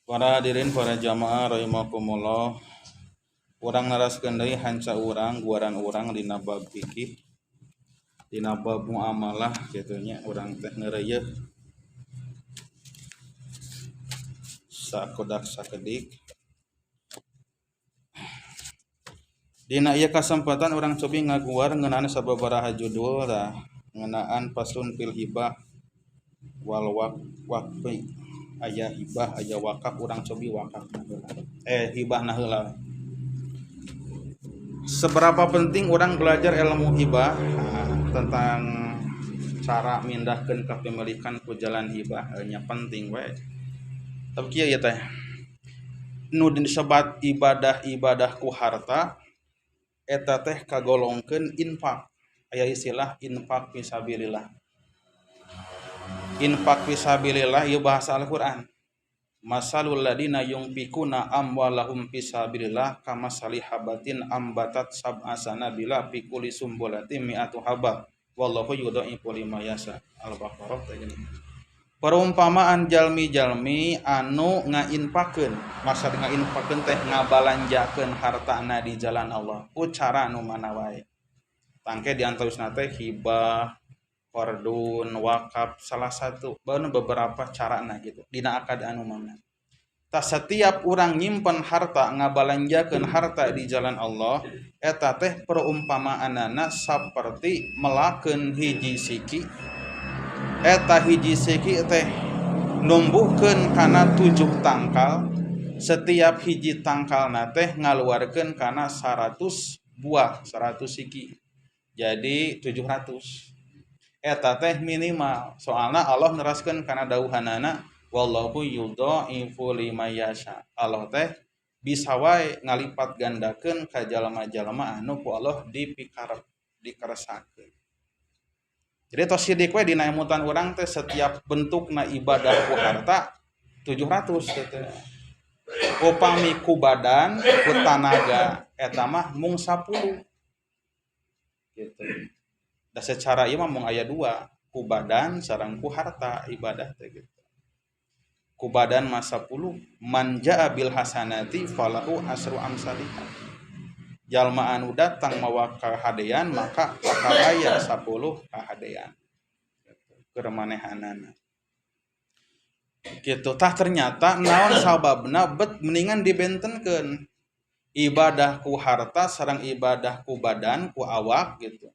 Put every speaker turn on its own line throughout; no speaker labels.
Para hadirin para jamaah rahimakumullah. Urang naraskeun deui hanca urang guaran urang dina bab fikih, dina bab muamalah kitu nya urang teh ngeureuyeuh sakodak sakedik. Dina ieu kasempatan urang cobi ngaguar ngeunaan sababaraha judul tah ngeunaan faslun fil hibah wal waqfi. Aya hibah aya wakaf urang cobi wakaf hibah heula. Seberapa penting orang belajar ilmu hibah tentang cara mindahkeun kepemilikan ku jalan hibah nya penting we. Tapi kieu ya teh nu disebat ibadah ku harta eta teh kagolongkeun infak. Aya istilah infak fisabilillah. Infak fisabilillah ieu bahasa Al-Qur'an. Masalul ladina yunfikuna amwalahum fisabilillah kamasali habatin ambatat sab'a sanabila fi kulli sumbulatin mi'atu habah wallahu yudha'ifu liman yasha. Al-Baqarah teh gini. Perumpamaan jalmi-jalmi anu ngainfakeun, maksud ngainfakeun teh ngabalanjakeun hartana di jalan Allah ku cara anu mana wae. Tangke diantarosna teh hibah, qardun, wakaf salah satu beberapa carana gitu dina akad anu mana. Tak setiap orang nyimpen harta ngabalanjakeun harta di jalan Allah eta teh perumpamaanana saperti melakeun hiji siki. Eta hiji siki teh numbuhkeun kana 7 tangkal. Setiap hiji tangkalna teh ngaluarkeun kana 100 buah, 100 siki. Jadi 700. Eta teh minimal. Soalna Allah neraskeun kana dawuhanana wallahu yudha'ifu liman yasha. Allah teh bisa wae ngalipat gandakeun ka jalma-jalma anu ku Allah dikaresakeun. Jadi tos sidik we dina emutan urang teh setiap bentukna ibadah ku harta 700 teh. Upami ku badan, ku tanaga eta mah mung 10. Gitu. Da secara ieu mah mung aya 2, ku badan sareng ku harta ibadah teh gitu. Ku badan mah 10, man jaa bil hasanati falahu asru amsalihah. Jalma anu datang mawa kahadean maka bakal aya 10 kahadean. Keur manehanana. Kitu tah ternyata naon sababna bet mendingan dibentenkeun ibadah ku harta sareng ibadah ku badan ku awak gitu.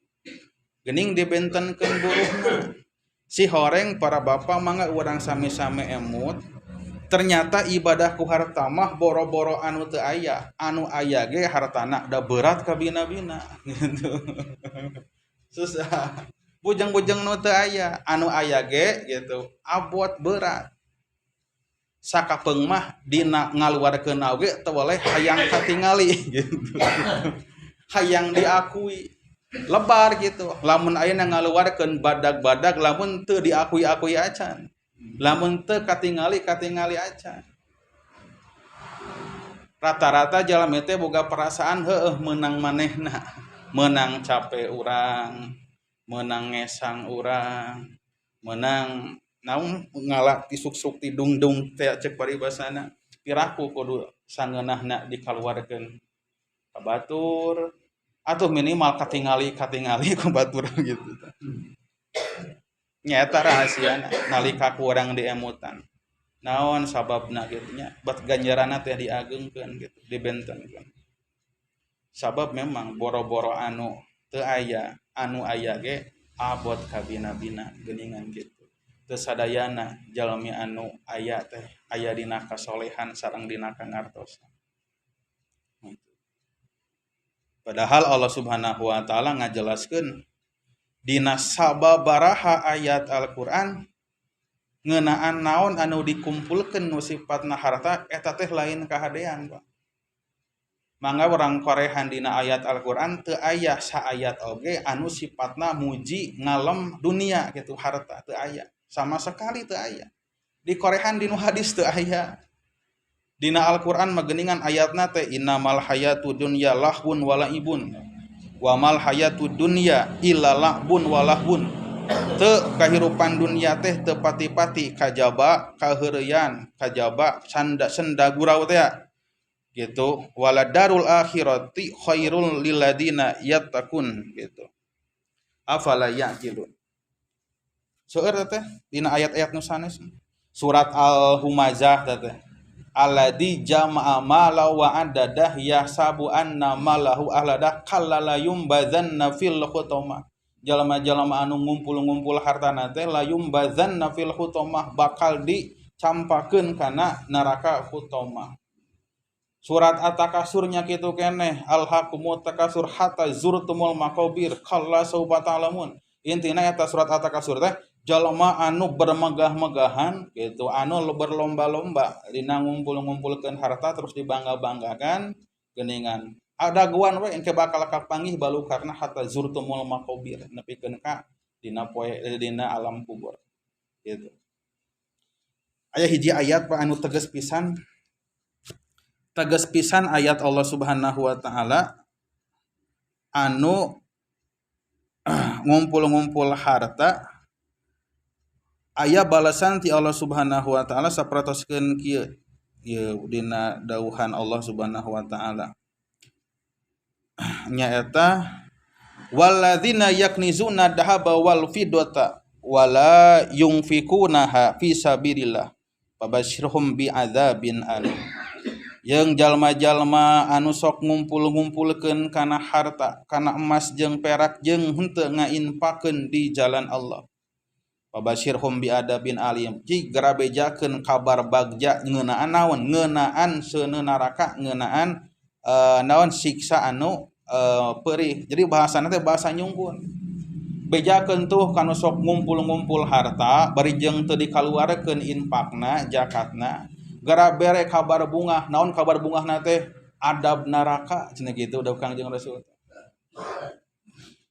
Gening dibentenkeun buruhna. Si horeng para bapak mangga urang sami-sami emut. Ternyata ibadah ku harta mah boro-boro anu teu aya. Anu aya ge hartana da berat ka bina-bina gitu. Susah. Bujang-bujang nu teu aya, anu aya ge gitu abot berat. Sakapeung mah dina ngaluarkeun oge teu boleh hayang katingali gitu. Hayang diakui. Lebar gitu. Lamun ayeuna ngaluarkeun badag-badag lamun teu diakui-akui acan. Lamun teu katingali acan. Rata-rata jalmi teh boga perasaan heueuh meunang manehna. Meunang capek urang, meunang ngesang urang, meunang naon ngalak tisuk-suk ti dung-dung teh cek paribasana. Piraku kudu sangeunahna dikaluarkeun ka batur. Atuh minimal katingali ku batur gitu. Nyata rahasiana nalika ku urang diemutan. Naon sababna kitu nya? Bet ganjaranna teh diageungkeun gitu, dibentenkeun. Sabab memang boro-boro anu teu aya, anu aya ge abot ka bina-bina geuningan kitu. Teu sadayana jalmi anu aya teh aya dina kasolehan sareng dina kangartosan. Padahal Allah Subhanahu wa taala ngajelaskeun dina sababaraha ayat Al-Qur'an ngeunaan naon anu dikumpulkeun nu sifatna harta eta teh lain kahadean, Pak. Mangga urang korehan dina ayat Al-Qur'an teu aya saayat oge anu sifatna muji ngalem dunia gitu harta teu aya. Sama sekali teu aya. Di korehan dinu hadis teu aya. Dina Al-Qur'an mageningan ayatna teh innamal hayatud dunya lahwun wa laibun wa mal hayatud dunya illa lahbun wa lahwun. teu kahirupan dunia teh teu pati-pati kajaba kaheureyan kajaba senda gurau teh gitu. Wala darul akhirati khairul lil ladina yattaqun gitu. Afala yaqilun. Seueur teh dina ayat-ayat nu sanes surat Al-Humazah teh alladzi jama'a mala wa adadah yahsabu anna malahu ahladah kallala yumbadzanna fil hutamah. Jalma-jalma anu ngumpul-ngumpul hartana teh la yumbadzanna fil hutamah bakal dicampakeun kana neraka hutamah. Surat At-Takasur nya kitu keneh alhaqumut takasur hatta zurtumul maqabir kalla saufa ta'lamun. Intina eta surat At-Takasur teh jalma anu bermegah-megahan gitu, anu berlomba-lomba dina ngumpul-ngumpulkeun harta terus dibangga-banggakan geuningan. Adaguan we engke bakal kapanggih balu karena hatta zurtumul maqabir nepikeun ka dina poe dina alam kubur. Gitu. Aya hiji ayat Pak anu tegas pisan ayat Allah Subhanahu wa taala anu ngumpul-ngumpul harta aya balasan ti Allah Subhanahu wa taala sapertoskeun kieu dina dauhan Allah Subhanahu wa taala nyaeta walladzina yaknizuna dahaba wal fiddata wala yunfikunaha fi sabilillah fabashshirhum bi'adzabin alim. Yang jalma-jalma anu sok ngumpul-ngumpulkeun kana harta kana emas jeung perak jeung henteu ngainfakeun di jalan Allah. Fabashirhum bi'adabin alim. Ji garabejakeun kabar bagja ngeunaan naon? Ngeunaan seuneu neraka, ngeunaan naon siksa anu perih. Jadi bahasana teh bahasa nyungkun. Bejakeun tuh kanu sok ngumpul-ngumpul harta bari jeung teu dikaluarkeun infakna, zakatna. Gara bere kabar bunga, naon kabar bunga nate adab neraka cenah gitu da Kangjeng Rasul.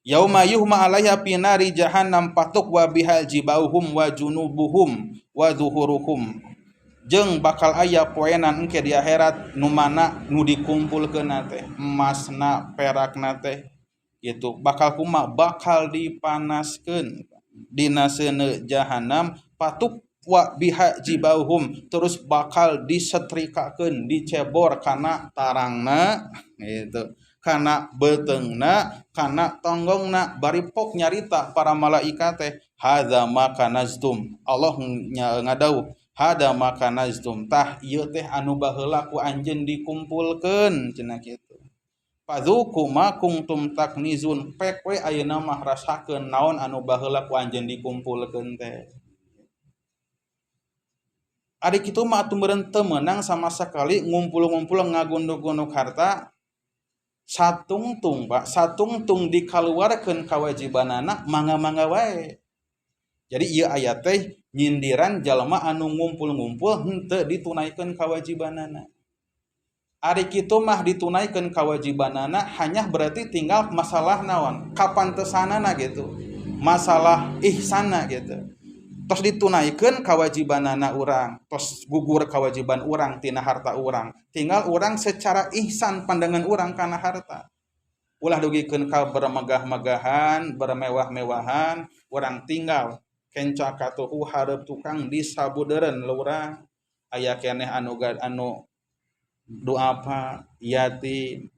Yauma yuhma 'alaiha fi nari jahannam fatukwa bihal jibauhum wa junubuhum wa zuhuruhum. Jeung bakal aya poenan engke di akhirat nu mana nu dikumpulkeun teh emasna perakna teh gitu bakal kumaha bakal dipanaskeun dina seuneu jahanam patuk wa biha jibauhum terus bakal disetrikakeun dicebor kana tarangna gitu kana beteungna kana tonggongna bari pok nyarita para malaikat teh hadza ma kanaztum Allah ngadauh hadza ma kanaztum tah ieu teh anu baheula ku anjeun dikumpulkeun cenah kitu padzuku ma kuntum taknizun pek we ayeuna mah rasakeun naon anu baheula ku anjeun dikumpulkeun teh. Adik itu mah atuh meureun teu meunang sama sekali ngumpul-ngumpul ngagundug-gundug harta satungtung Pak satungtung dikaluarkeun kawajibanana mangga-mangga wae. Jadi ieu ayat teh nyindiran jalma anu ngumpul-ngumpul henteu ditunaikeun kawajibanana. Ari kitu mah ditunaikeun kawajibanana hanya berarti tinggal masalah naon kapantesanana gitu. Masalah ihsanna gitu. Tos ditunaikeun kawajibanana urang, tos gugur kewajiban urang tina harta urang. Tinggal urang secara ihsan pandangan urang kana harta. Ulah dugikeun ka bermegah-megahan, bermewah-mewahan, urang tinggal kenca katuhu hareup tukang disabudeureun urang. Aya keneh anu duafa yatim.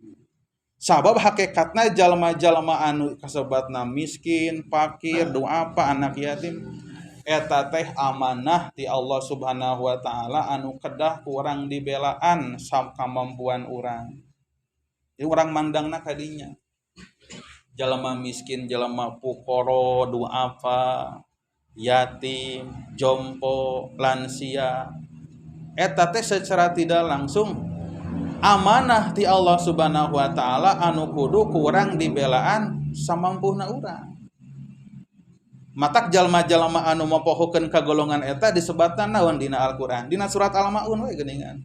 Sabab hakikatna jalma-jalma anu kasebatna miskin, fakir, duafa, anak yatim eta teh amanah ti Allah Subhanahu wa taala anu kedah ku urang dibelaan sakamampuan urang. Jadi urang mandangna ka dinya. Jalma miskin, jalma fuqara, duafa, yatim, jompo, lansia. Eta teh secara tidak langsung amanah ti Allah Subhanahu wa taala anu kudu ku urang dibelaan samampuhna urang. Matak jalma-jalma anu mapohokeun ka golongan eta disebutna naon dina Al-Qur'an dina surat Al-Maun we geuningan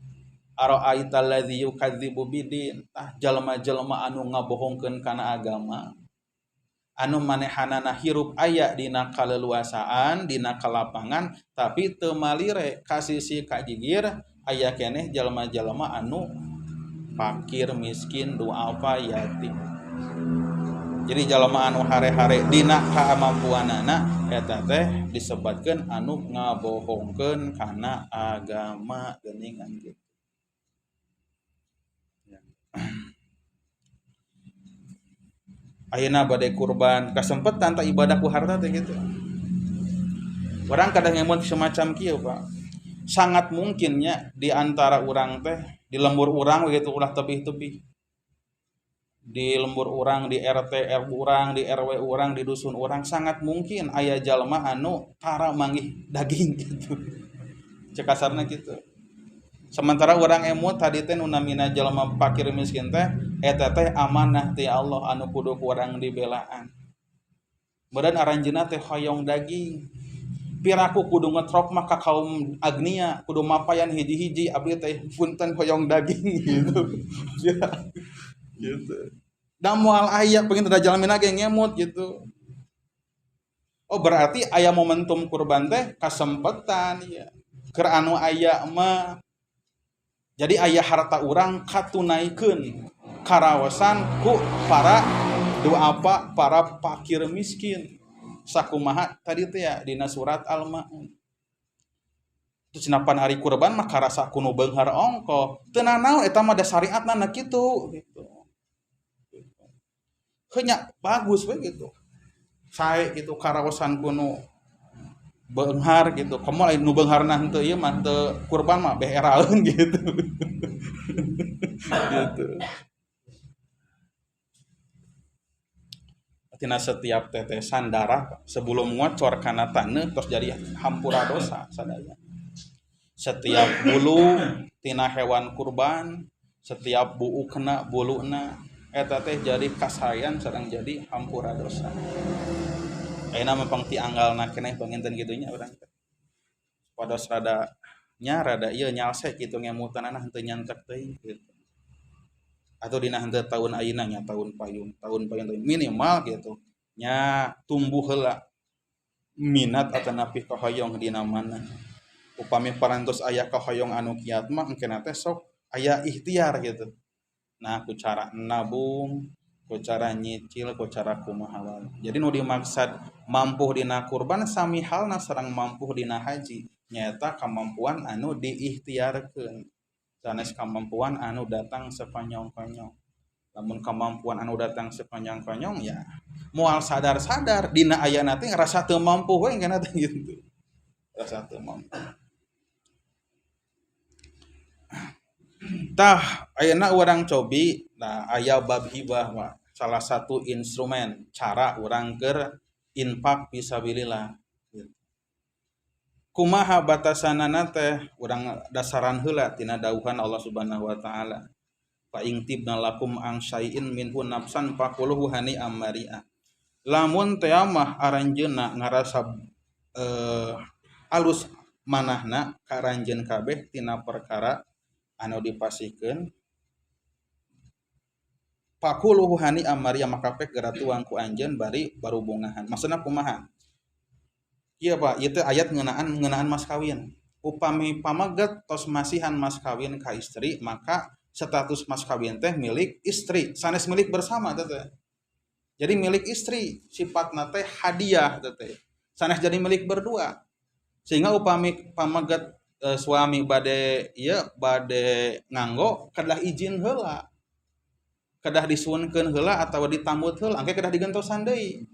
ara'aital ladzi yukadzibu bidin tah jalma-jalma anu ngabohongkeun kana agama anu manehanana hirup aya dina kaleluasaan dina kalapangan tapi teu malire ka sisi kajigir aya keneh jalma-jalma anu fakir miskin duafa yatim Jadi jalma anu hare-hare dina kamampuanana eta teh disebutkeun anu ngabohongkeun kana agama geuningan kitu. Ayeuna bade kurban kasempetan ta ibadah ku harta teh gitu. Orang kadang ngemut semacam kieu Pak. Sangat mungkinnya di antara urang teh di lembur urang begitu ulah tebih-tebih. Di lembur urang, di RT urang, di RW urang, di dusun urang sangat mungkin aya jalma anu tara manggih daging gitu. Cek kasarna gitu. Sementara urang emut tadi teh nu namina jalma fakir miskin teh eta teh amanah ti Allah anu kudu urang dibelaan. Badan aranjeunna teh hoyong daging. Piraku kudu ngetrok mah ka kaum agnia, kudu mapayan hiji-hiji abdi teh punten hoyong daging gitu. Ya. Gitu. Dan moal aya pengen ada jalan minage ngemut gitu. Oh berarti aya momentum kurban teh kasempetan ya. Keur anu aya mah jadi aya harta urang katunaikeun karaosan ku para duafa para fakir miskin. Sakumaha tadi teh ya dina surat Al-Maun. Itu cenapan hari kurban mah karasa kuno beunghar ongko. Teu nanaon eta mah da syariatna na kitu gitu. Hanya bagus begitu saya gitu karaosan kuno beunghar gitu komo lain nu beungharna henteu ieu mah teu kurban mah beh eraeun gitu gitu tina setiap tetesan darah sebelum ngocor kana taneuh terus jadi hampura dosa sadaya setiap bulu tina hewan kurban setiap buukna buluna eta teh jadi kasayan sareng jadi hampura dosa. Ayeuna mempang ti anggalna keneh panginten kitu nya urang teh. Pados rada ieu nyalse kitu ngemutanana henteu nyantek teuing gitu. Atau dina henteu taun ayeuna nya taun payung minimal gitu. Nya tumbuh heula minat atau napi kahoyong dina mana. Upami parantos aya kahoyong anu kiat mah engke teh sok aya ikhtiar gitu. Nah, ku cara nabung, ku cara nyicil, ku cara kumaha wae. Jadi nu dimaksud mampu dina kurban sami halna sareng mampu dina haji. Nyaeta kemampuan anu diikhtiarkeun. Sanes kemampuan anu datang sepanyong-panyong. Lamun kemampuan anu datang sepanyong-panyong ya moal sadar-sadar dina ayana teh ngarasa teu mampu we kana teh gitu. Rasa teu mampu. Tah ayeuna urang cobi nah aya bab hibah mah salah satu instrumen cara urang keur infak fisabilillah kumaha batasanana teh urang dasaran heula tina dawuhan Allah Subhanahu wa taala fa ing tibna lakum ang syai'in minhu nafsan faquluhu hani amari'a lamun teh mah aranjeunna ngarasa alus manahna karanjeun kabeh tina perkara anu dipasikeun pakuluhu hani amaria maka pek geura tuang ku anjeun bari barubungahan maksudna kumaha ieu Pak ieu teh ayat ngeunaan mas kawin upami pamaget tos masihan mas kawin ka istri maka status mas kawin teh milik istri sanes milik bersama teh jadi milik istri sifatna teh hadiah teh sanes jadi milik berdua sehingga upami pamaget suami bade nganggo kedah izin heula kedah disuunkeun heula atawa ditambut heula angke kedah digentosan deui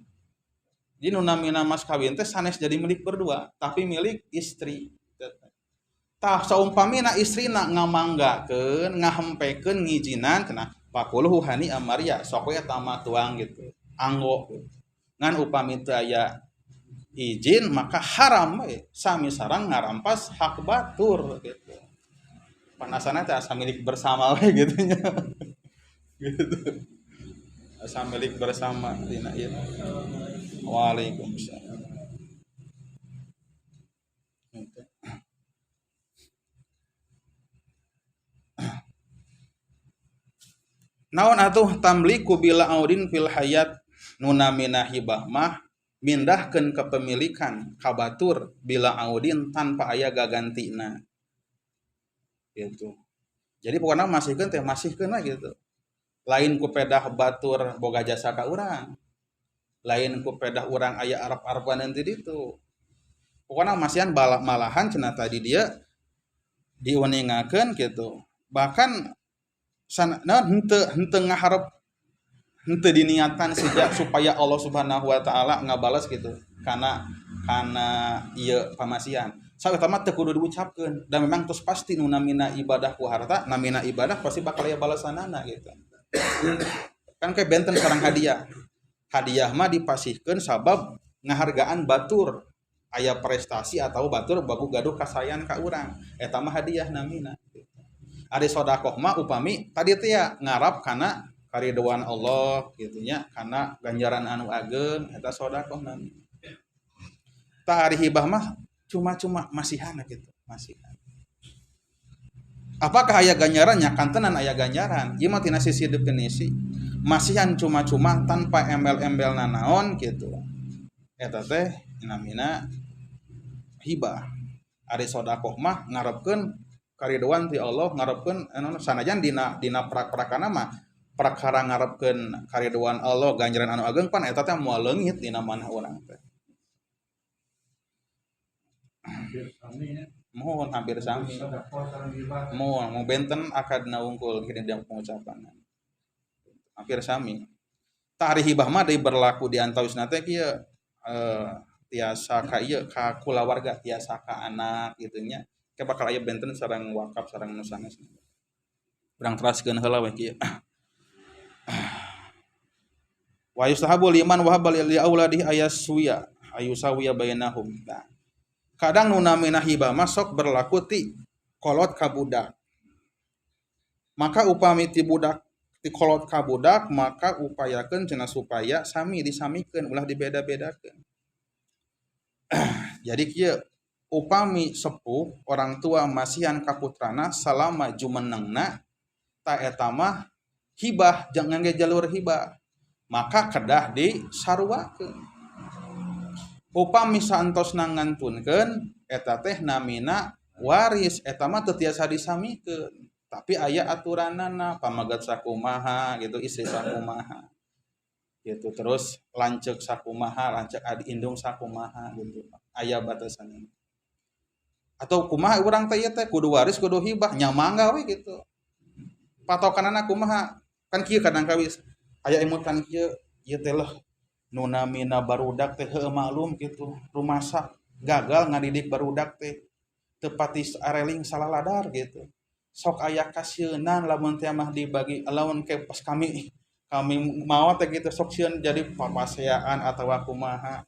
jadi nu namina mas kawin teh sanes jadi milik berdua tapi milik istri tah saumpamina istrina ngamanggakeun ngahempekeun ngijinan cenah faquluhu hani amaria sok we tama tuang gitu anggo ngan upami teu aya izin maka haram we sami sareng ngarampas hak batur gitu. Panasana teh asa milik bersama we gitu nya. Gitu. Asa milik bersama dina ieu. Waalaikumsalam. Naon atuh tamliku bila audin fil hayat nunamina hibah mah mindahkeun kepemilikan kabatur bila audin tanpa aya gagantina gitu jadi pokoknya masihkeun teh masihkeun lah gitu lain ku pedah batur boga jasa ka urang, lain ku pedah urang aya arep-arepan nanti ditu. Pokoknya masihan malahan cenah tadi dia diuningakeun gitu. Bahkan henteu ngaharep henteu diniatan sejak supaya Allah Subhanahu wa taala ngabalas gitu. Karena ieu pamasihan. Saeuta mah teu kudu diucapkeun dan memang terus pasti nu namina ibadah ku harta, namina ibadah pasti bakal aya balasanana gitu. Kan kayak benten sareng hadiah. Hadiah mah dipasihkeun sabab ngahargaan batur aya prestasi atau batur bagu gaduh kasayan ka urang eta mah hadiah namina. Ari sodakoh mah upami tadi teh ya ngarap kana kariduan Allah gitu nya kana ganjaran anu ageng eta sodakoh namina. Tah ari hibah mah cuma-cuma masihan gitu, masihan. Apakah aya ganjarannya? Kantenan aya ganjaran. Ieu mah tina sisi definisi. Masihan cuma-cuma tanpa embel-embel nanaon gitu. Eta teh namina hibah. Ari sodakoh mah ngarepkeun kariduan ti Allah, ngarepkeun sanajan dina prakana mah prakara ngarepkeun kariduan Allah ganjaran anu ageng pan eta teh moal leungit dina manah urang teh. Mohon hampir sami. Mohon mau benten akadna wungkul kini dia pengucapan. Hampir sami. Tah ari hibah mah deui berlaku di antawisna teh kieu tiasa ka ieu ka kulawarga, tiasa ka anak kitu nya. Ke bakal aya benten sareng wakaf sareng nu sanesna. Urang teraskeun heula we kieu. Wa yustahabu liman wahaba li auladihi ayaswiya ayusawiya bainahum. Kadang nu namina hibah masuk berlaku ti kolot ka budak. Maka upami ti budak ti kolot ka budak maka upayakeun cenah supaya sami disamikeun ulah dibeda-bedakeun. Jadi kieu upami sepuh orang tua masihan ka putrana salama jumenengna ta eta mah hibah jangan ge jalur hibah. Maka kedah disarwakeun. Upami saantosna ngantunkeun eta teh namina waris eta mah teu tiasa disamikeun tapi aya aturanana pamagat sakumaha gitu istri sakumaha gitu terus lanceuk sakumaha lanceuk adi indung sakumaha gitu aya batasanna atau kumaha urang teh ieu teh kudu waris kudu hibah nya mangga we gitu patokanana kumaha kan kieu kadang kawis aya emutan kieu ieu teh leuh nu namina barudak teh heueuh maklum gitu rumasa gagal ngadidik barudak teh teu pati areling salah ladar gitu sok aya kasieunnan lamun teh mah dibagi lamun ke pas kami mau teh gitu sok sieun jadi papaseaan atawa kumaha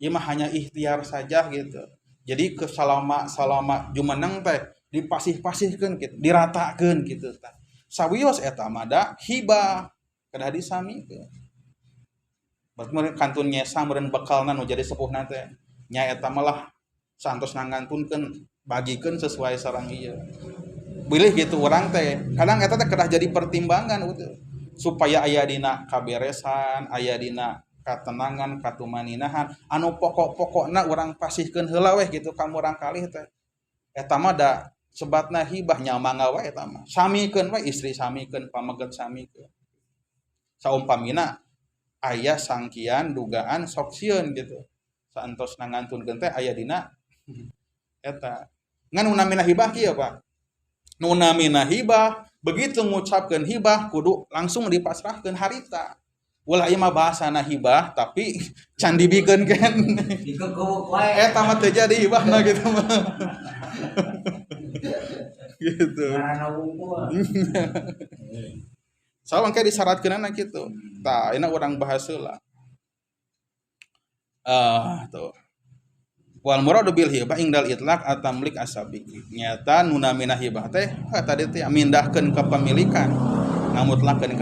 ieu mah hanya ikhtiar saja gitu jadi selama jumeneng teh dipasih-pasihkeun gitu diratakeun gitu tah sawios eta mah da hibah kedah disamikeun berarti kantun nyesa meureun bekalna nu jadi sepuhna teh nya eta malah santos ngantunkeun bagikeun sesuai sareng ieu. Bilih gitu urang teh kadang eta teh kedah jadi pertimbangan supaya aya dina kaberesan, aya dina katenangan, katumaninahan anu pokok-pokokna urang pasihkeun heula weh gitu ka urang kalih teh. Eta mah da sebatna hibah nya mangga wae eta mah. Samikeun we istri samikeun, pamaget samikeun. Saumpamina aya sangkian dugaan sok sieun gitu saantosna ngantunkeun teh aya dina eta ngan nu namina hibah kieu Pak nu namina hibah begitu ngucapkeun hibah kudu langsung dipasrahkeun harita ulah ieu mah bahasana hibah tapi can dibikeun kan eta mah teu jadi hibahna gitu mah gitu soalnya kayak disyaratkeunana kitu tah ayeuna urang bahas heula tuh wal muradu bil hibah ingdal itlaq atamlik asabiqi nyata nu namina hibah teh tadi teh mindahkeun kepemilikan ngamutlakeun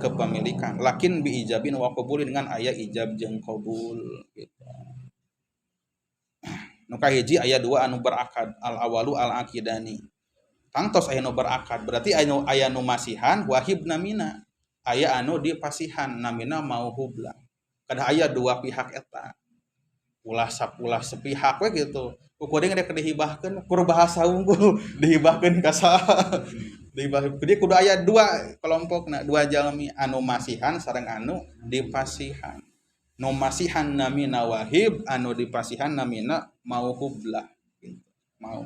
kepemilikan lakin bi ijabin wa qabulin dengan aya ijab jeung qabul gitu nu kahiji aya dua anu berakad al awalu al aqidani tangtos aya nu berakad berarti aya nu masihan wahib namina aya anu dipasihan namina mauhublah kada aya dua pihak eta ulah sepihak we gitu kuring rek dihibahkeun kur bahasa unggul dihibahkeun ka saha Dia kudu aya dua kelompokna, dua jalmi anu masihan sareng anu dipasihan. Nu masihan namina wahib, anu dipasihan namina mauhublah. Mau.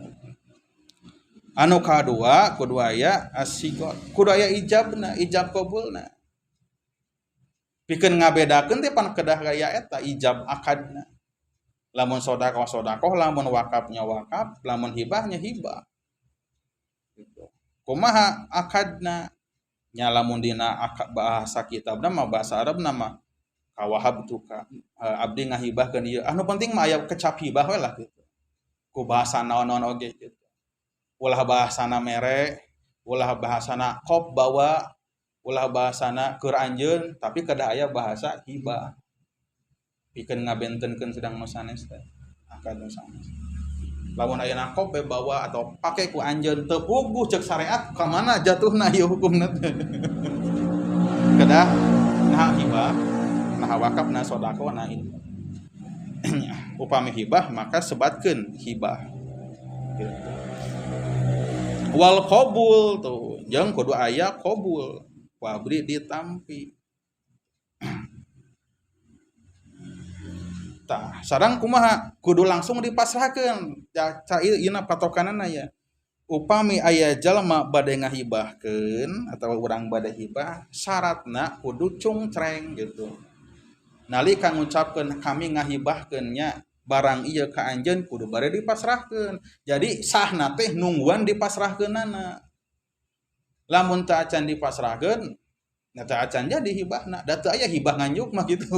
Anu kadua kudu aya asigot, kudu aya ijabna, ijab qabulna. Pikeun ngabedakeun teh pan kedah gaya eta ijab akadna. Lamun sedekah sedekah, lamun wakafnya wakaf, lamun hibahnya hibah. Gitu. Kumaha akadna? Nya lamun dina bahasa kitabna mah bahasa Arabna mah kawahabtuka, abdi ngahibahkeun ieu. Anu penting mah aya kecap hibah we lah gitu. Ku bahasa naon-naon oge gitu. Ulah bahasana mere, ulah bahasana kop bawa, ulah bahasana keur anjeun, tapi kada aya bahasa hibah. Pikeun ngabentenkeun sedang nu sanes teh. Akad nu sanes. Lamun aya kop bawa atau pake ku anjeun teu puguh ceuk syariat ka mana jatuhna ieu hukumna teh. Kada nah hibah, nah wakaf, nah sedekah, nah ini. Upami hibah maka sebatkeun hibah. Gitu. Wal qabul tuh jeung kudu aya qabul pabri ditampi. Tah sareng kumaha kudu langsung dipasrahkeun. Ca ieu patokanana ya. Upami aya jalma bade ngahibahkeun atau urang bade hibah, syaratna kudu cungcreng gitu. Nalika ngucapkeun kami ngahibahkeun nya barang ieu ka anjeun kudu bade dipasrahkeun. Jadi sahna teh nungguan dipasrahkeunana. Lamun teu acan dipasrahkeun, nya teu acan jadi hibahna. Da teu aya hibah nganjuk mah gitu.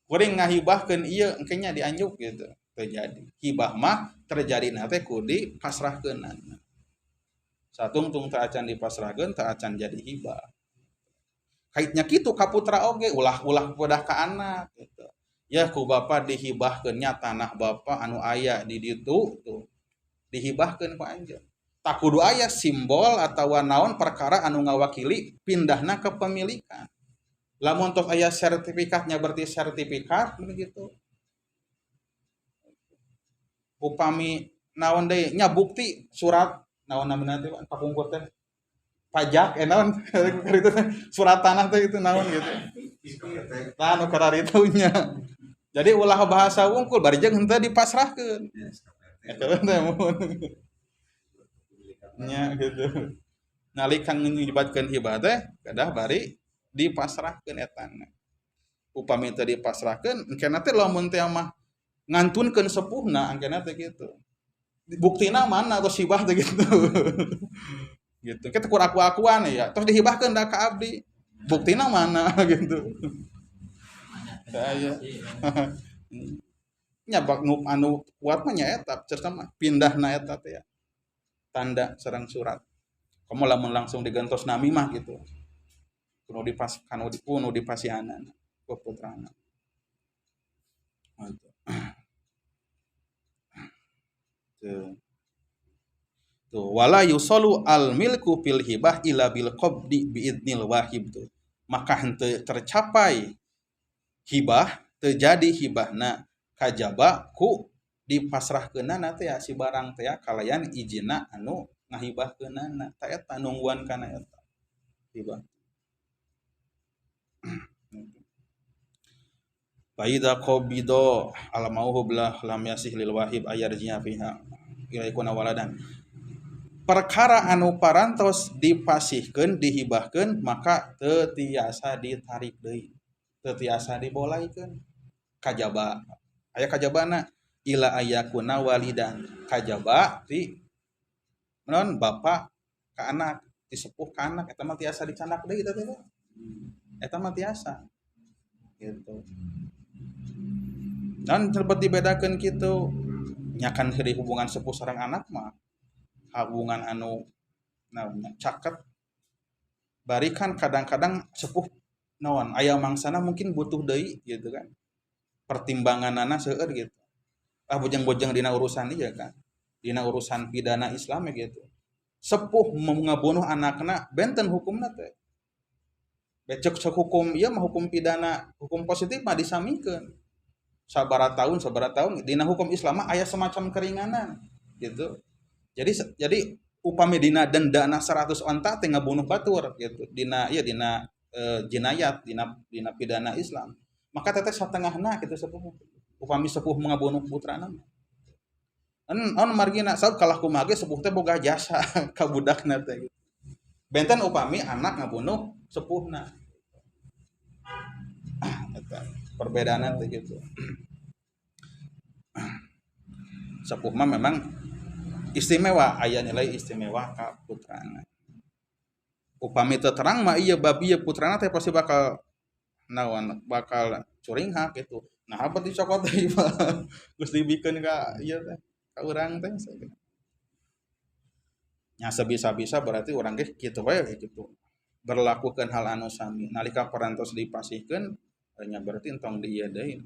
Kuring ngahibahkeun ieu engke nya dianjuk gitu. Teu jadi. Hibah mah terjadina teh kudu dipasrahkeunana. Satungtung teu acan dipasrahkeun teu acan jadi hibah. Kaitnya kitu ka putra oge ulah-ulah pedah ka anak gitu. Ya ku bapa dihibahkeun nya tanah bapa anu aya di ditu tuh dihibahkeun ku anjeun. Tak kudu aya simbol atawa naon perkara anu ngawakili pindahna kepemilikan. Lamun tos aya sertifikatnya berarti sertifikat begitu. Upami naon deui nya bukti surat naon namina teh kapungkur teh pajak naon kitu surat tanah teh itu naon gitu. Tah anu kararitunya. Jadi ulah bahasa wungkul bari jeung henteu dipasrahkeun. Eta teh mun. Nya gitu. Nalika ngelibatkeun hibah teh kedah bari dipasrahkeun etana. Upami teu dipasrahkeun engkena teh lamun teh mah ngantunkeun sepuhna engkena teh gitu. Buktina mana tos hibah teh gitu. Gitu. Kita kur aku-akuan ya, terus dihibahkeun da ka abdi. Buktina mana gitu. Aya. Nya bak anu kuat mah nya eta cerita mah pindahna eta teh ya. Tanda sareng surat. Kamu lamun langsung digantos nami mah gitu. Kudu dipasihanan ku putrana. Tuh wala yusallu al milku fil hibah ila bil qabdi bi idnil wahib tuh. Maka henteu tercapai hibah terjadi hibahna kajaba ku dipasrahkeunana teh si barang teh kalayan izina anu ngahibahkeunana ta eta nungguan kana eta hibah. Faida qabido al mauhublah lam yasih lil wahib ayarjiha fiha ilaikuna waladan. Perkara anu parantos dipasihkeun dihibahkeun maka teu tiasa ditarik deui. Teu tiasa dibolaikeun. Kajaba. Aya kajabana ila ayakuna walidan. Kajaba ti naon bapa ka anak, ti sepuh ka anak eta mah tiasa dicandak deui eta teh. Eta mah tiasa. Gitu. Dan terdapat dibedakeun kitu nya kan di hubungan sepuh sareng anak mah hubungan anu naon caket bari kan kadang-kadang sepuh naon aya mangsana mungkin butuh deui gitu kan pertimbanganana seueur gitu bojang-bojang dina urusan ieu kan dina urusan pidana Islam gitu sepuh ngabunuh anakna benten hukumna teh becek hukum ieu mah hukum pidana hukum positif mah disamikeun sabaraha tahun dina hukum Islam mah aya semacam keringanan gitu. Jadi upami dina dendana 100 onta teh ngabunuh batur gitu dina jinayat dina pidana Islam maka teteh satengahna gitu sepuh upami sepuh ngabunuh putrana on margina sabab kalah kumaha ge sepuh teh boga jasa ka budakna teh gitu. Benten upami anak ngabunuh sepuhna eta perbedaanna teh gitu sepuh mah memang istimewa aya nilai istimewa ka putrana upami teu terang mah ieu babi ieu putrana teh pasti bakal naon bakal curing hak gitu nah apa dicokot deui geus dibikeun ka ieu teh ka urang teh nya sabisa-bisa berarti urang ge kitu wae gitu berlakukeun hal anu sami nalika parantos dipasihkeun nya berarti entong di ieu deui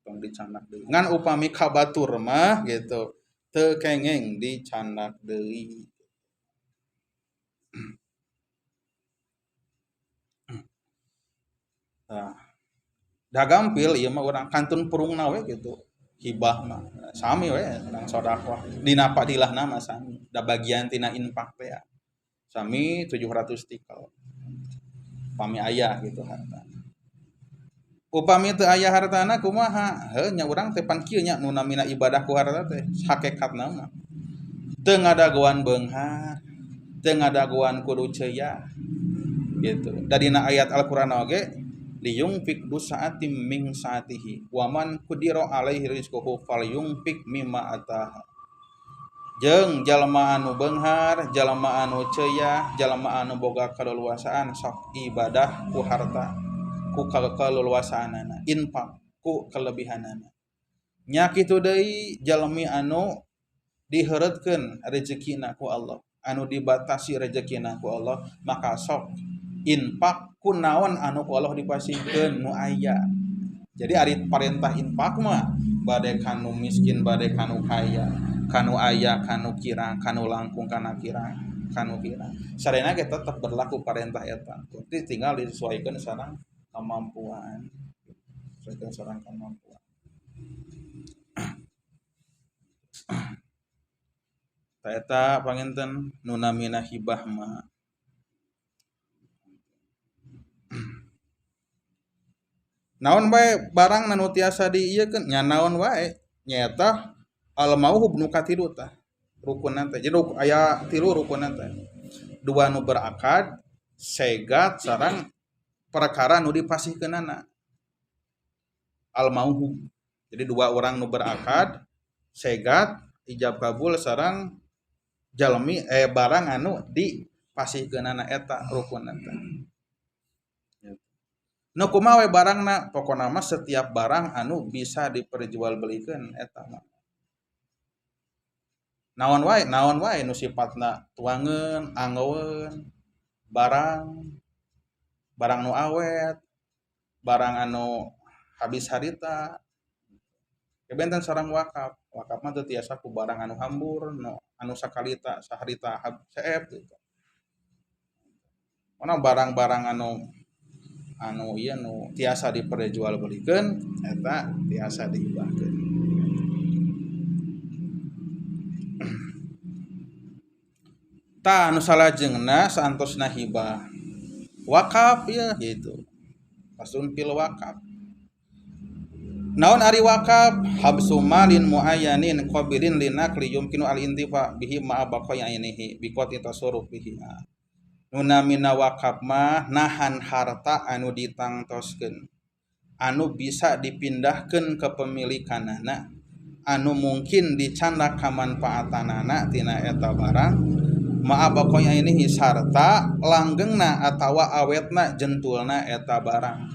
entong dicanak deui ngan upami ka batur mah gitu teu kengeng dicanak deui nah da gampil ieu mah urang kantun purungna we gitu hibah mah sami we urang sedekah dina padilahna mah sami da bagian tina infak teh sami 700 tikal upami aya gitu harta upami teu aya hartana kumaha heuh nya urang teh pan kieu nya nu namina ibadah ku harta teh hakikatna mah teu ngadaguan beunghar teu ngadaguan kudu ceuya gitu da dina ayat Al-Qur'an oge liyungfik du sa'atim min sa'atihi wa man qudira alaihi rizquhu falyungfik mimma ataha jeung jalma anu beunghar jalma anu ceuya jalma anu boga kaleluasaan sok ibadah ku harta ku kaleluasaanana infak ku kelebihanana nya kitu deui jalmi anu diheureutkeun rezekina ku Allah anu dibatasi rezekina ku Allah maka sok infak ku naon anu ku Allah dipasihkeun nu aya jadi ari parentah infak mah bade kanu miskin bade kanu kaya kanu aya kanu kira kanu langkung kana kira kanu kira sarena ge tetep berlaku parentah eta jadi tinggal disesuaikan sareng kemampuan sesuaikan sareng kemampuan ta eta panginten nu namina hibah mah naon bae barang nu tiasa diieukeun nya naon wae nyaeta al mauhub nu katilu tah rukunna teh jadi aya 3 rukunna teh 2 nu berakad segat sareng perkara nu dipasihkeunana al mauhub jadi 2 orang nu berakad segat ijab kabul sareng jalmi barang anu dipasihkeunana eta rukunna teh nu kumaha we barangna pokona mah setiap barang anu bisa diperjualbelikeun eta mah naon wae nu sifatna tuangeun anggeun barang nu awet barang anu habis harita kebenten sareng wakaf mah teu tiasa ku barang anu hambur anu sakalita saharita seep gitu mana barang-barang anu ieu nu tiasa diperjualbelikeun eta tiasa dihibahkeun ta anu salajengna saantosna hibah wakaf ya gitu pasun pil wakaf naon ari wakaf habsu malin muayyanin qabilin linakli yumkinu al intifa bihi ma baqaya inihi biqati tasarruf bihi nu namina wakaf mah nahan harta anu ditangtoskeun anu bisa dipindahkeun ke pemilikanana anu mungkin dicandak kamanfaatanana tina eta barang ma'abaqonya ini sarta langgengna atawa awetna jentulna eta barang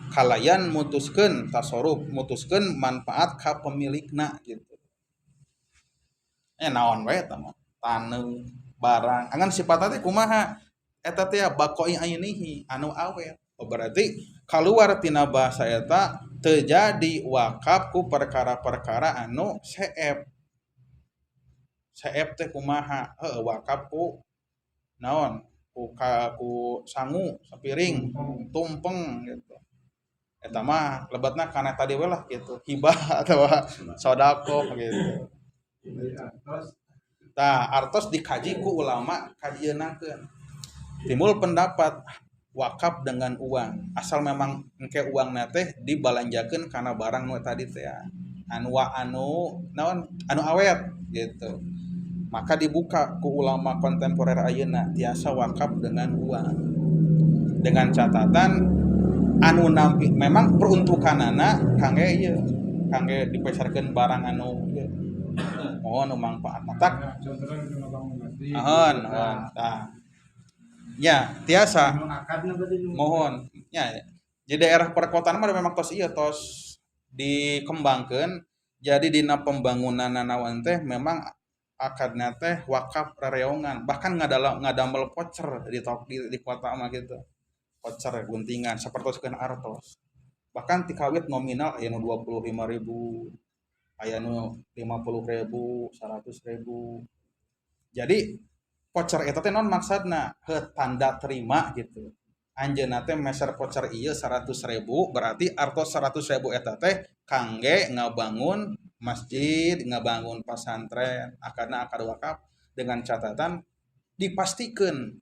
kalayan mutuskeun tasarruf mutuskeun manfaat ka pemilikna gitu naon wae eta mah taneuh barang angan sifatna teh kumaha eta teh baqoi ainihi anu awet berarti kaluar tina bahasa eta teu jadi wakaf ku perkara-perkara anu seep teh kumaha wakaf ku naon ku sangu sapiring tumpeng gitu eta mah lebetna kana tadi we lah gitu hibah atawa sedekah gitu Tah artos dikaji ku ulama kajienakeun. Timbul pendapat wakaf dengan uang. Asal memang engke uangna teh dibalanjakeun kana barang nu tadi teh anu naon anu awet gitu. Maka dibuka ku ulama kontemporer ayeuna tiasa wakaf dengan uang. Dengan catatan anu nampi memang peruntukanana kangge ieu kangge dipesarkeun barang anu mohon manfaat matak ahon tah nya tiasa mohon nya di daerah perkotaan mah memang tos ieu tos dikembangkeun jadi dina pembangunan naon teh memang akadna teh wakaf rereongan bahkan ngadamel voucher di kota mah gitu voucher guntingan sapertoskeun artos bahkan tikawit nominal aya nu 25.000 aya nu 50.000 100.000 jadi voucher eta teh naon maksudna tanda terima gitu anjeunna teh meser voucher ieu 100.000 berarti artos 100.000 eta teh kangge ngabangun masjid ngabangun pesantren akadna akad wakaf dengan catatan dipastikeun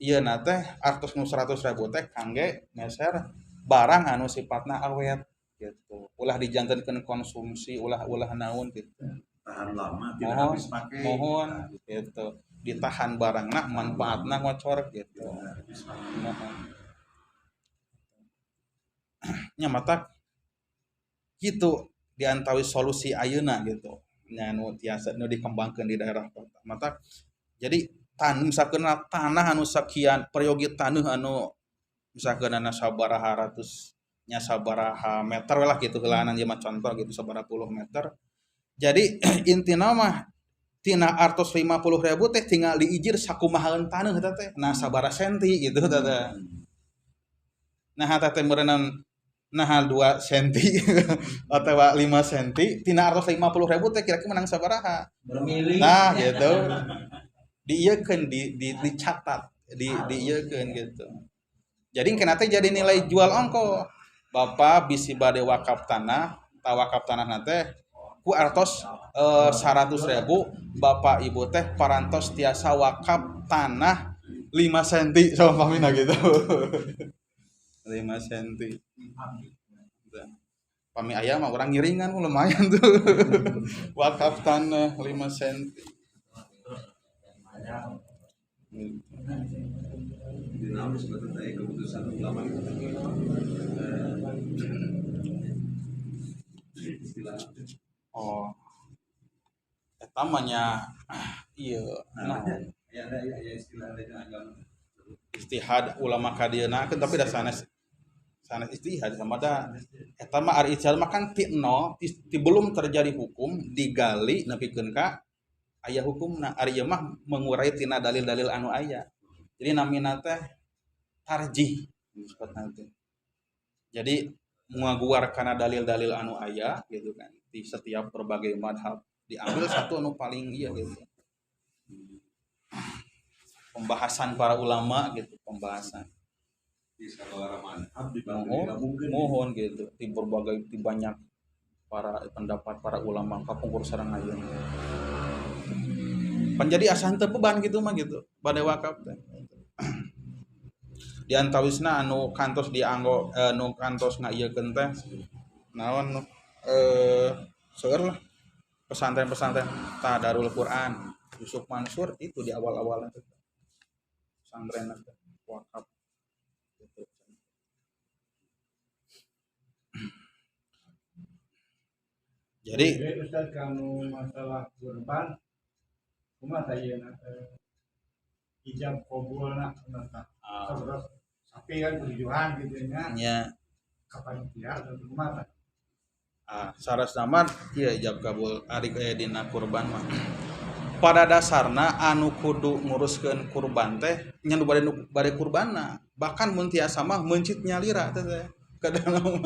ieu na teh artos nu 100.000 teh kangge meser barang anu sifatna awet gitu ulah dijantenkeun konsumsi ulah naon gitu
tahan lama tidak habis pakai
mohon gitu ditahan barangna manfaatna ngocor gitu mohon nya mata gitu diantawis solusi ayeuna gitu nya nu tiasa nu dikembangkeun di daerah kota mata jadi misalkan tanah anu sakian peryogi tanah anu misalkan anu sabaraha ratus nya sabaraha meter lah gitu heulanan ieu mah contoh gitu sabaraha puluh meter jadi intina mah tina artos 50.000 teh tinggal diijir sakumahaeun taneuh eta teh nah sabaraha senti gitu eta teh nah eta teh meureunna nah 2 senti atau 5 senti tina artos 50.000 teh kira-kira menang sabaraha nah gitu dieukeun dicatat dieukeun gitu jadi kena teh jadi nilai jual ongko Bapak bisi bade wakaf tanah tawakaf tanah teh ku artos 100.000 Bapak Ibu teh parantos tiasa wakaf tanah 5 senti sama pamina gitu 5 senti pami aya mah orang ngiringan lumayan tuh wakaf tanah 5 senti
dinamis betulnya keputusan ulama itu istilah
oh eta mah nya ieu nah
ya istilah agama
istihad ulama kadieuna tapi da sanes istihad sama da eta mah ari ijtihad mah kan ti nol ti belum terjadi hukum digali nepikeun ka aya hukumna ari ieu mah mengurai tina dalil-dalil anu aya jadi namina teh tarjih disebutna teh jadi ngaguar kana dalil-dalil anu aya gitu kan di setiap berbagai madhab diambil satu anu paling iya gitu pembahasan para ulama gitu pembahasan mohon gitu di berbagai di banyak para pendapat para ulama kapungkur sareng ayeuna panjadi asa henteu beban gitu mah gitu bade wakaf teh di antawisna anu kantos dianggo anu kantos ngaieukeun teh naon seueur lah pesantren-pesantren Tadarul Quran Yusuf Mansur itu di awal-awal itu pesantren wakaf gitu. Jadi
Ustaz kamu masalah kurban kumaha ayeuna ijab qabulna nata terus sapi kan tujuan gitu
nya
kapan tiar dan kumaha
saras zaman ieu ijab kabul ari aya dina kurban mah pada dasarna anu kudu nguruskeun kurban teh nya nu bade kurbanna bahkan mun tiasa mah mencit nyalira teh kadang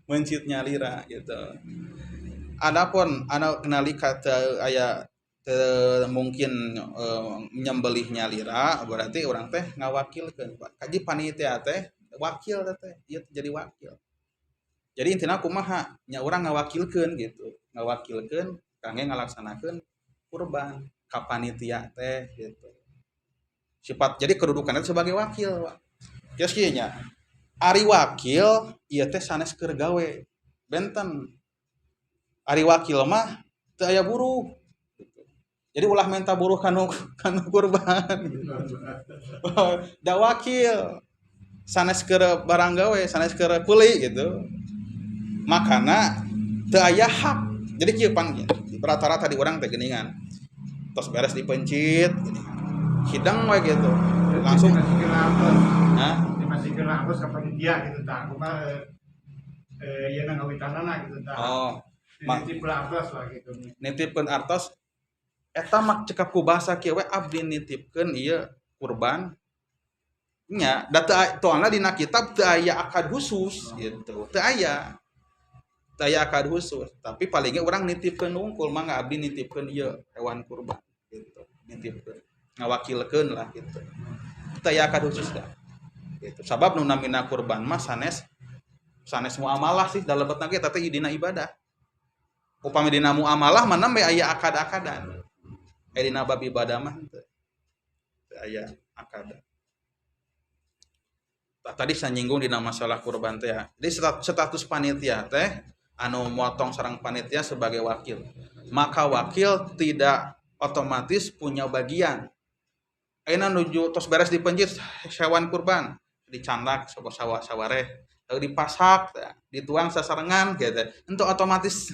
mencit nyalira gitu adapun anu nalika teu aya mungkin nyembelih nyalira berarti orang teh ngawakilkeun kaji panitia teh wakil teh ieu jadi wakil jadi intina kumaha nya urang ngawakilkeun gitu ngawakilkeun kangge ngalaksanakeun kurban kapanitia teh gitu. Sifat jadi kedudukannya sebagai wakil. Kios kieu nya. Ari wakil ieu teh sanes keur gawe. Benten. Ari wakil mah teu aya buruh. Gitu. Jadi ulah minta buruh kanu kurban. Da wakil sanes keur barang gawe, sanes keur kuli gitu. Makana teu aya hak. Jadi kieu pan rata-rata di urang teh geuningan. Tos beres dipencit, hidang we gitu. Langsung
masih kena harus ke panitia gitu tah. Kumaha ieu na ngawitanana gitu tah.
Oh,
nitip artos lah gitu.
Nitipkeun artos eta mah cekap ku bahasa kieu we abdi nitipkeun ieu kurban nya da teu toalna dina kitab teu aya akad khusus gitu. Teu aya akad khusus, tapi paling ge urang nitipkeun wungkul mah abdi nitipkeun ieu hewan kurban gitu. Nitipkeun ngawakilkeun lah gitu. Teu aya akad khusus dah. Gitu. Sabab nu namina kurban mah sanes muamalah sih dalebetna ge teh dina ibadah. Upami dina muamalah mah nembe aya akad-akadan. Dina bab ibadah mah teu aya akad. Tadi sanyinggung dina masalah kurban teh ya. Jadi status panitia teh anu motong sareng panitia sebagai wakil. Maka wakil tidak otomatis punya bagian. Ayeuna nuju tos beres dipencit hewan kurban, dicandak soko sawareh, dipasak, dituang sasarengan gitu. Untuk otomatis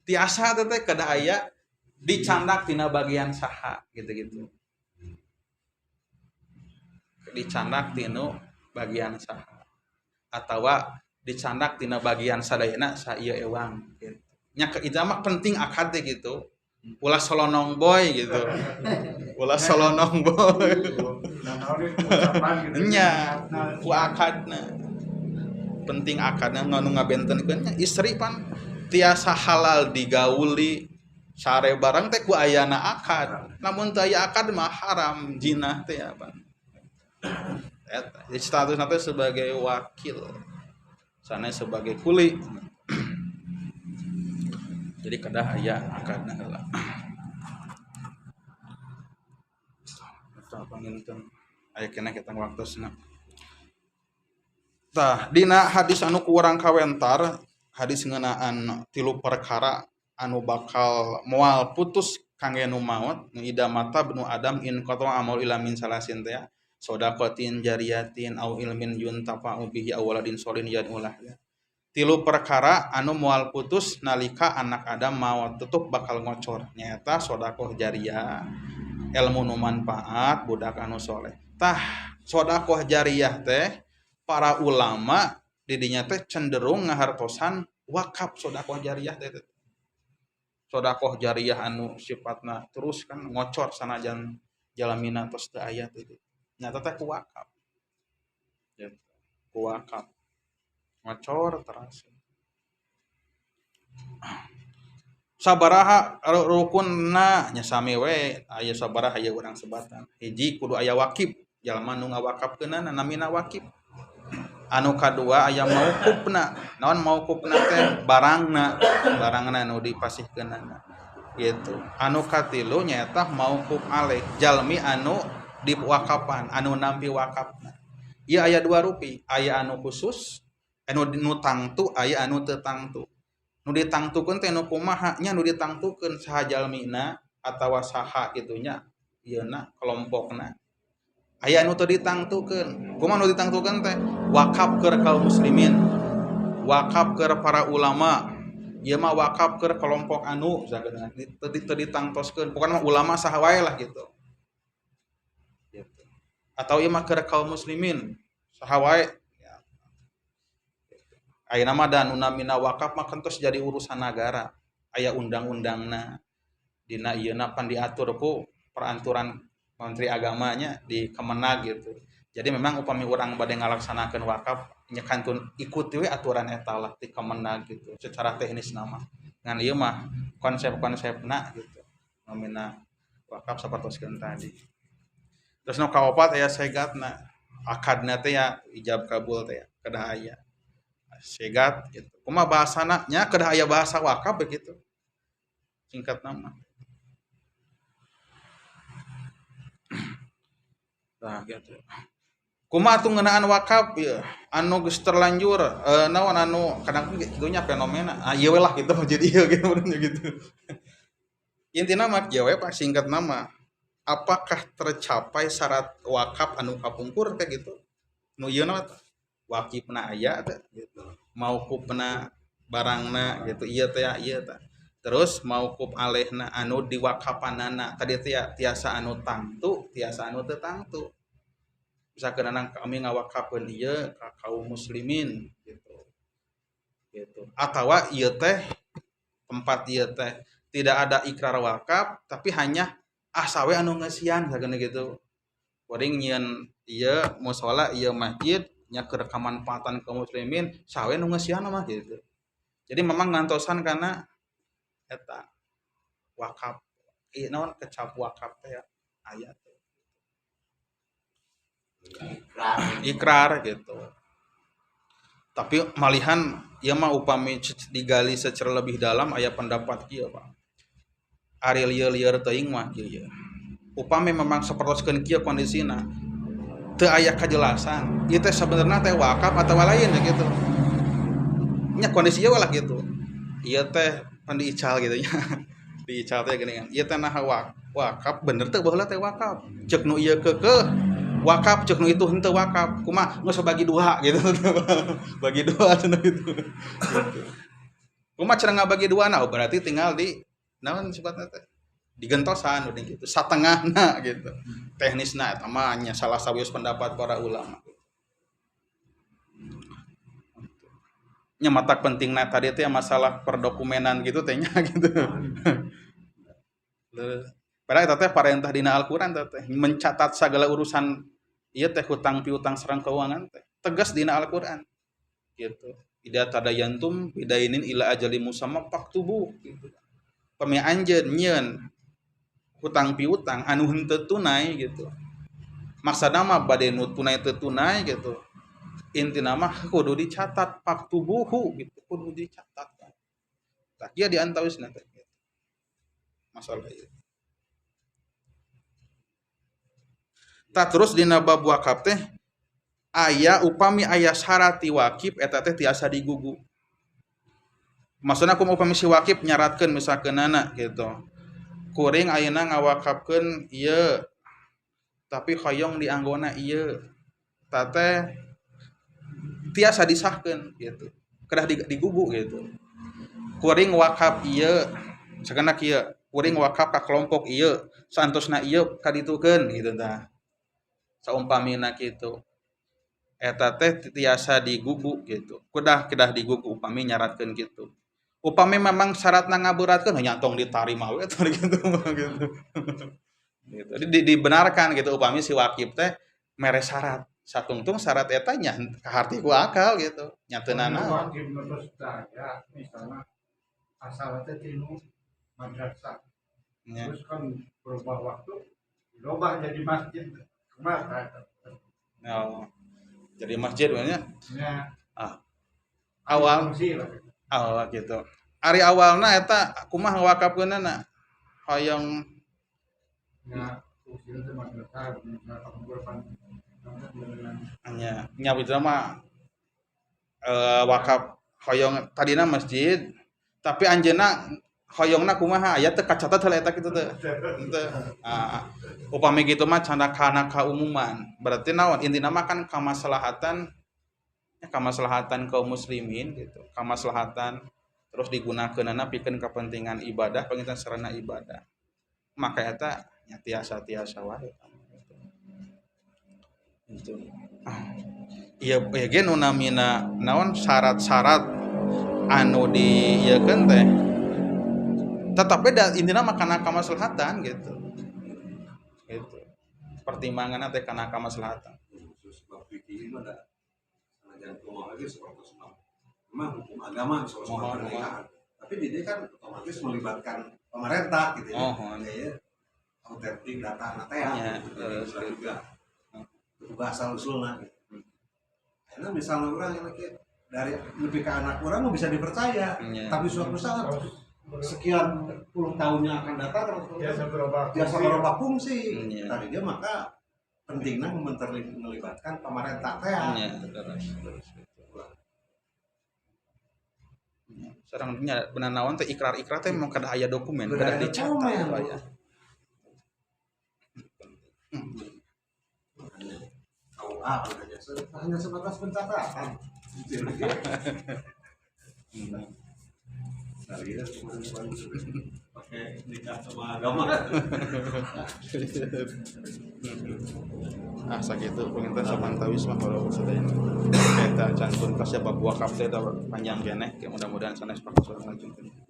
tiasa teh kada aya dicandak tina bagian saha gitu-gitu. Dicandak tinu bagian saha atawa dicandak tina bagian sadayana sa ieu ewang gitu. Nya ke ijama penting akad teh gitu. Ulah solonong boy gitu. Ulah solonong boy. Nya ku akadna. Penting akadna nganu ngabentenkeun nya istri pan tiasa halal digauli sare barang teh ku ayana akad. Namun teu aya akad mah haram jinah teh apa. Eta statusna teh sebagai wakil. Sana sebagai kuli. Jadi kada aya akadna heula. Eta panginten aya keneh kita waktosna. Tah dina hadis anu ku urang kawentar, hadis ngeunaan 3 perkara anu bakal moal putus kangge nu maot, nu ida mata bnu adam in qata amal ila min salasin teh. Sodaqatin jariyatin au ilmin yuntafa'u bihi aw waladin sholin yad'ulah. 3 perkara anu moal putus nalika anak Adam maot tutup bakal ngocor nyaeta sedekah jariyah, ilmu nu manfaat, budak anu soleh. Tah sedekah jariyah teh para ulama di dinya teh cenderung ngahartosan wakaf sedekah jariyah teh. Sedekah jariyah anu sifatna terus kan ngocor sanajan jalamina tos teu aya teh. Nyata teh ku wakaf. Ya, ku wakaf. Ngocor terus. Sabaraha rukunna nya sami we aya sabaraha aya urang sebatan. Hiji kudu aya wakif, jalma nu ngawakafkeunana namina wakif. Anu kadua aya mauqufna. Naon mauqufna teh barangna nu dipasihkeunana. Gitu. Anu katilu nyaeta mauquf alaih, jalmi anu diwakapan, anu nampi wakafna. Ieu aya 2 rupi, aya anu khusus anu tangtu aya anu teu tangtu. Nu ditangtukeun teh nu kumaha nya nu ditangtukeun saha jalmina atawa saha kitunya ieuna kelompokna. Aya anu teu ditangtukeun. Kumaha nu ditangtukeun teh wakaf keur kaum muslimin. Wakaf keur para ulama. Ieu mah wakaf keur kelompok anu sageudeuna teu ditangtoskeun. Pokona mah ulama saha wae lah gitu. Gitu. Atau ieu mah keur kaum muslimin saha wae. Ayeuna mah da nu namina wakaf mah kentos jadi urusan negara. Aya undang-undangna. Dina ieuna pan diatur ku peranturan Menteri Agamanya di Kemenag gitu. Jadi memang upami urang bade ngalaksanakeun wakaf nya kantun ikuti we aturan eta lah di Kemenag gitu. Secara teknis nama. Ngan ieu mah konsep-konsepna gitu. Namina wakaf sapertoskeun tadi. Terus nu kaopat aya segatna. Akadna teh ya ijab kabul teh kedah aya. Segat gitu. Kumaha bahasana nya kedah aya bahasa wakaf begitu. Singkat nama. Nah gitu. Kumaha atuh ngeunaan wakaf ya anu geus terlanjur naon anu kadang kitu nya fenomena. Ieu we lah gitu jadi ieu gitu benernya gitu. Intina mah ieu we Pak singkat nama. Apakah tercapai syarat wakaf anu kapungkur teh gitu? Nu ieu na wakifna aya teh gitu. Mauqufna barangna gitu. Ieu teh ieu teh. Terus mauquf alehna anu diwakafanana tadi teh tiasa anu tangtu, tiasa anu teu tangtu. Misalkan anak kami ngawakafkeun ieu ka kaum muslimin gitu. Gitu. Atawa ieu teh tempat ieu teh tidak ada ikrar wakaf tapi hanya sawe anu ngeusian sagana gitu. Kuring nyieun ieu mushola ieu masjid nya keur kamanfaatan kaum muslimin sawe anu ngeusian mah gitu. Jadi memang ngantosan kana eta wakaf. Ieu naon kecap wakaf teh aya teh. Ikrar gitu. Tapi malihan ieu mah upami digali secara lebih dalam aya pendapat kieu Pak. Ari lieur-lieur teuing mah kieu. Upami memang sapertoskeun kieu kondisina teu aya kajelasan ieu teh sabenerna teh wakaf atawa lain gitu. Nya kondisi ieu lah gitu. Ieu teh pan diical gitu nya. Diical teh geuningan. Ieu teh nah wakaf bener teu baheula teh wakaf. Ceuk nu ieu keukeuh wakaf cek nu itu henteu wakaf kumaha geus bagi dua gitu bagi dua cenah gitu kumaha cara ngabagi dua nah berarti tinggal di naon sifatna teh digentosan udah gitu satengahna gitu teknisna eta mah nya salah sawius pendapat para ulama nya matak pentingna tadi teh masalah perdokumenan gitu teh nya gitu padahal eta teh parentah dina Al-Qur'an teh mencatat segala urusan ieu teh hutang piutang sareng keuangan teh tegas dina Al-Qur'an gitu. Idza tadayantum bidainin ila ajalin musamma faktubu gitu. Pami anjeun nyieun hutang piutang anu henteu tunai gitu. Maksudna mah bade nu tunai teu tunai gitu. Intina mah kudu dicatat faktubuhu gitu, kudu dicatat. Tah ieu diantawisna teh. Masalah ieu. Tak terus dina bab wakaf teh aya upami aya syarat ti wakif eta teh tiasa digugu. Maksudna kumaha upami si wakif nyaratkeun misalkeunana gitu. Kuring ayeuna ngawakafkeun ieu tapi hoyong dianggona ieu. Eta teh tiasa disahkeun gitu. Kedah digugu gitu. Kuring wakaf ieu sakana kieu, kuring wakaf ka kelompok ieu, saantosna ieu kaditukeun gitu tah. Saumpamina kitu eta teh tiasa digugu gitu kedah digugu upami nyaratkeun kitu upami memang syaratna ngaberatkeun nya tong ditarima we gitu gitu gitu dibenarkan gitu upami si wakif teh mere syarat satungtung syarat eta nya kaharti ku akal gitu nya teu naon
wakif terus daya misalnya asal teh tinu madrasah terus kan berubah waktu berubah jadi masjid.
Oh, jadi masjid banyak.
Ya.
Awal gitu. Ari awalna eta kumaha ngawakafkeunana? Hoyong
ya usil teh madrasah
nya bidana mah wakaf hoyong tadina masjid tapi anjeunna hoyongna kumaha aya teu kacatat heula eta kitu teh. Upami kitu mah canda kana kaumuman. Berarti naon? Intina mah kan kamaslahatan kaum muslimin gitu. Kamaslahatan terus digunakeunana pikeun kepentingan ibadah, pengintan sarana ibadah. Maka eta nya tiasa-tiasa wae. Gitu. Ieu ge nu namina naon syarat-syarat anu dieukeun teh tetapi intina mah kana kamaslahatan gitu. Gitu. Pertimbanganna teh kana kamaslahatan.
Sebab fikih mah da sanajan kumaha lagi seperti memang hukum agama soal pernikahan. Tapi dia kan otomatis melibatkan pemerintah gitu ya. Ya. Autentik data teh ya. Itu asal usulna gitu. Karena misalnya orang yang dari lebih ke anak orang bisa dipercaya, tapi suatu saat sekian puluh tahunnya akan datang biasa berubah fungsi tadi dia maka pentingnya melibatkan pemerintah teh.
Nya terus. Sareng nya benar naon teh ikrar-ikrar teh memang kada aya dokumen, kada dicatat aya.
Hanya sebatas pencatatan. Pakai nikah sama agama.
Sakitu penginten samantawis mah kalau sadaya. Eta can tuntas ya bab wakaf teh panjang keneh, mudah-mudahan sanes pakasuran lanjutkeun.